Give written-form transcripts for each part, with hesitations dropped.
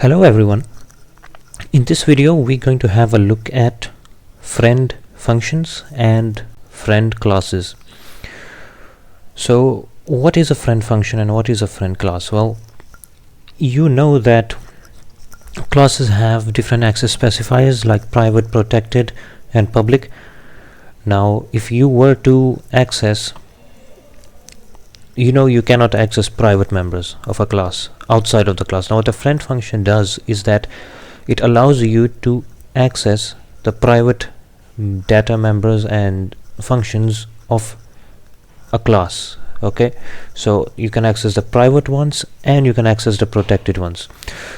Hello everyone. In this video we're going to have a look at friend functions and friend classes. So what is a friend function and what is a friend class? Well, you know that classes have different access specifiers like private, protected and public. Now if you were to access, you cannot access private members of a class outside of the class. Now what a friend function does is that it allows you to access the private data members and functions of a class. Okay, so you can access the private ones and you can access the protected ones.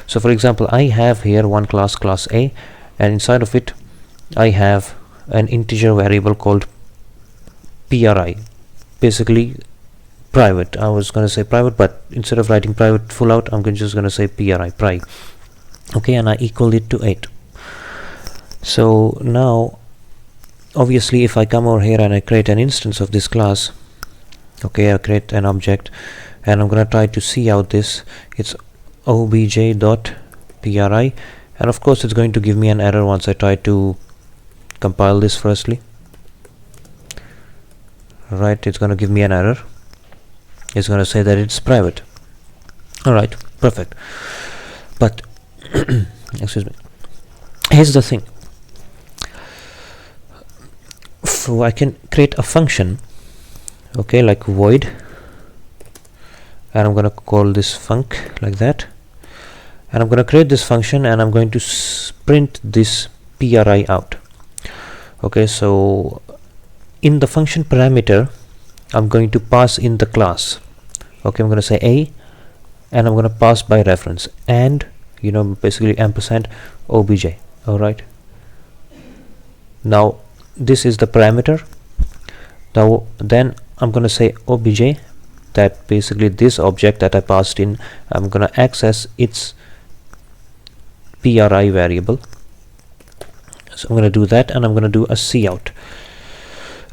So for example, I have here one class A, and inside of it I have an integer variable called pri, basically private. I was going to say private, but instead of writing private full out, I'm just going to say pri. Okay, and I equal it to 8. So now obviously if I come over here and I create an instance of this class, okay, I create an object and I'm going to try to see out this. It's obj.pri, and of course it's going to give me an error once I try to compile this firstly. Right, it's going to give me an error. It's going to say that it's private. Alright, perfect. But excuse me, here's the thing. So I can create a function, okay, like void, and I'm going to call this func like that, and I'm going to create this function and I'm going to print this pri out. Okay, so in the function parameter I'm going to pass in the class. Okay, I'm going to say a, and I'm going to pass by reference, and basically ampersand obj. All right, now this is the parameter. Now then I'm going to say obj, that basically this object that I passed in, I'm going to access its pri variable. So I'm going to do that, and I'm going to do a cout.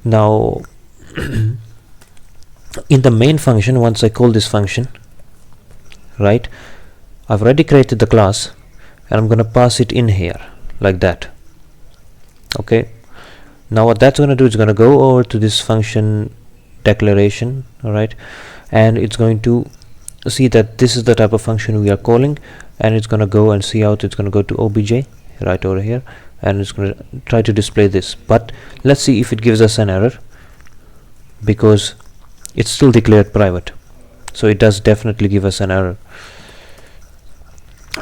Now in the main function, once I call this function, right, I've already created the class and I'm going to pass it in here like that. Okay, now what that's going to do is going to go over to this function declaration, alright, and it's going to see that this is the type of function we are calling, and it's going to go and see out. It's going to go to obj right over here, and it's going to try to display this. But let's see if it gives us an error, because it's still declared private, so it does definitely give us an error.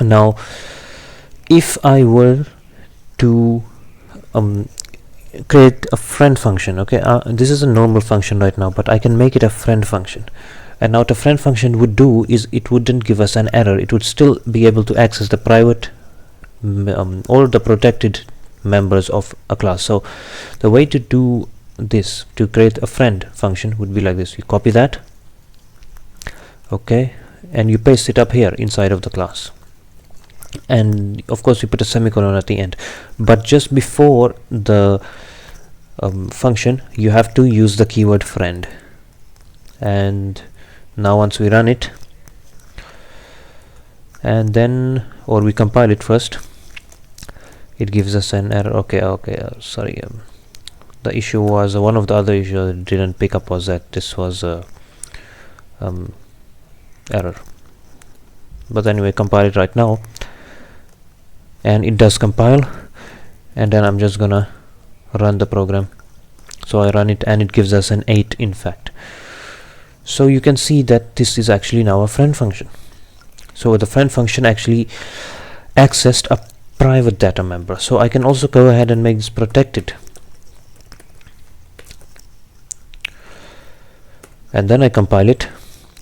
Now if I were to create a friend function, okay, this is a normal function right now, but I can make it a friend function, and now what a friend function would do is it wouldn't give us an error. It would still be able to access the private or the protected members of a class. So the way to do this, to create a friend function, would be like this. You copy that, okay, and you paste it up here inside of the class, and of course you put a semicolon at the end. But just before the function, you have to use the keyword friend. And now once we run it, and then, or we compile it first, it gives us an error. Okay, sorry, the issue was one of the other issues I didn't pick up was that this was a error. But anyway, compile it right now, and it does compile, and then I'm just gonna run the program. So I run it and it gives us an 8 in fact. So you can see that this is actually now a friend function. So the friend function actually accessed a private data member. So I can also go ahead and make this protected, and then I compile it,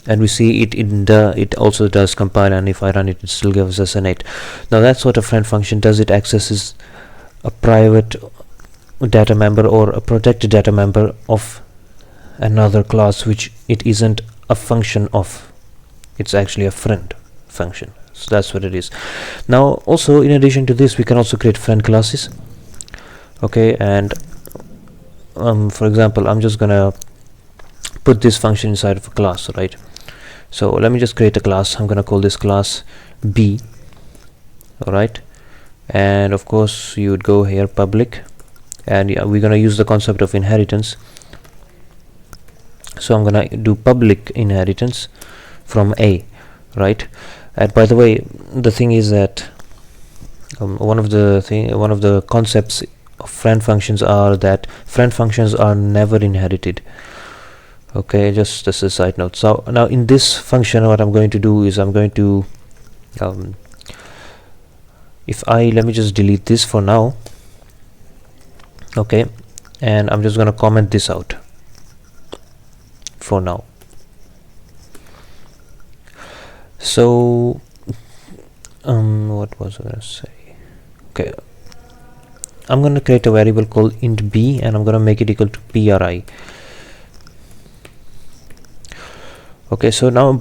and we see it also does compile, and if I run it, it still gives us an 8. Now that's what a friend function does. It accesses a private data member or a protected data member of another class which it isn't a function of. It's actually a friend function. So that's what it is. Now also, in addition to this, we can also create friend classes. Okay, and for example, I'm just gonna put this function inside of a class, right? So let me just create a class. I'm gonna call this class B, alright. And of course you would go here public, and yeah, we're gonna use the concept of inheritance. So I'm gonna do public inheritance from A, right? And by the way, the thing is that one of the concepts of friend functions are that friend functions are never inherited. Okay, just as a side note. So now in this function, what I'm going to do is I'm going to let me just delete this for now. Okay, and I'm just going to comment this out for now. So what was I going to say? Okay, I'm going to create a variable called int b, and I'm going to make it equal to pri. Okay, so now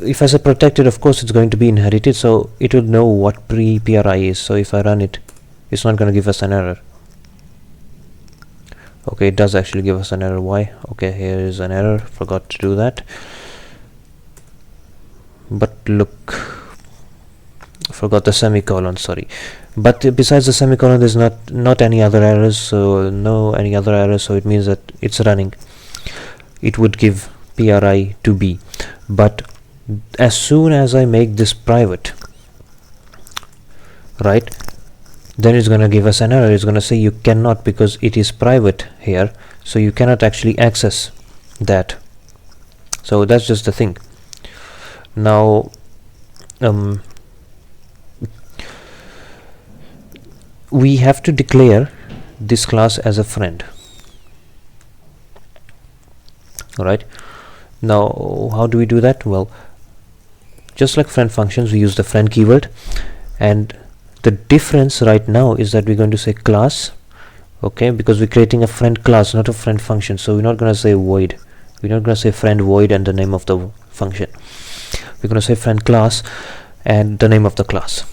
if I say protected, of course it's going to be inherited, so it will know what pri is. So if I run it, it's not going to give us an error. Okay, it does actually give us an error. Why? Okay, here is an error, forgot to do that. But look, forgot the semicolon, sorry. But besides the semicolon, there's not any other errors, so no any other errors, so it means that it's running. It would give pri to b. But as soon as I make this private, right, then it's going to give us an error. It's going to say you cannot, because it is private here, so you cannot actually access that. So that's just the thing. Now we have to declare this class as a friend. Alright, now how do we do that? Well, just like friend functions, we use the friend keyword, and the difference right now is that we're going to say class, okay, because we're creating a friend class, not a friend function. So we're not going to say void, we're not going to say friend void and the name of the function. We're going to say friend class and the name of the class,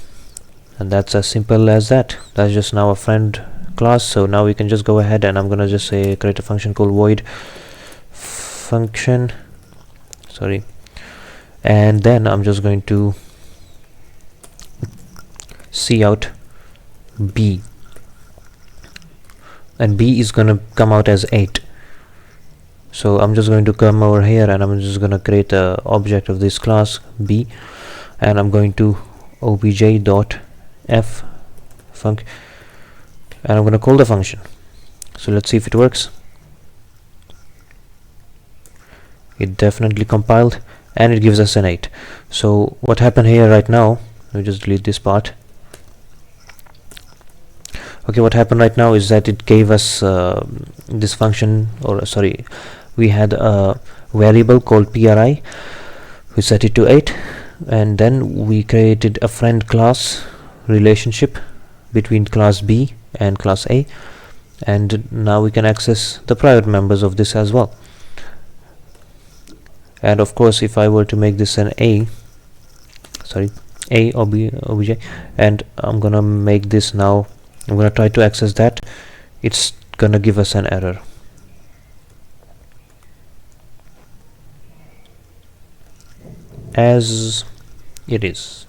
and that's as simple as that. That's just now a friend class. So now we can just go ahead, and I'm going to just say create a function called void function, sorry, and then I'm just going to cout b, and b is going to come out as 8. So I'm just going to come over here, and I'm just going to create a object of this class b, and I'm going to obj.f func, and I'm going to call the function. So let's see if it works. It definitely compiled, and it gives us an 8. So what happened here right now, let me just delete this part. Okay, what happened right now is that it gave us this function, or sorry, we had a variable called pri, we set it to 8, and then we created a friend class relationship between class b and class a, and now we can access the private members of this as well. And of course, if I were to make this an a obj, and I'm gonna make this now, I'm gonna try to access that, it's gonna give us an error. As it is.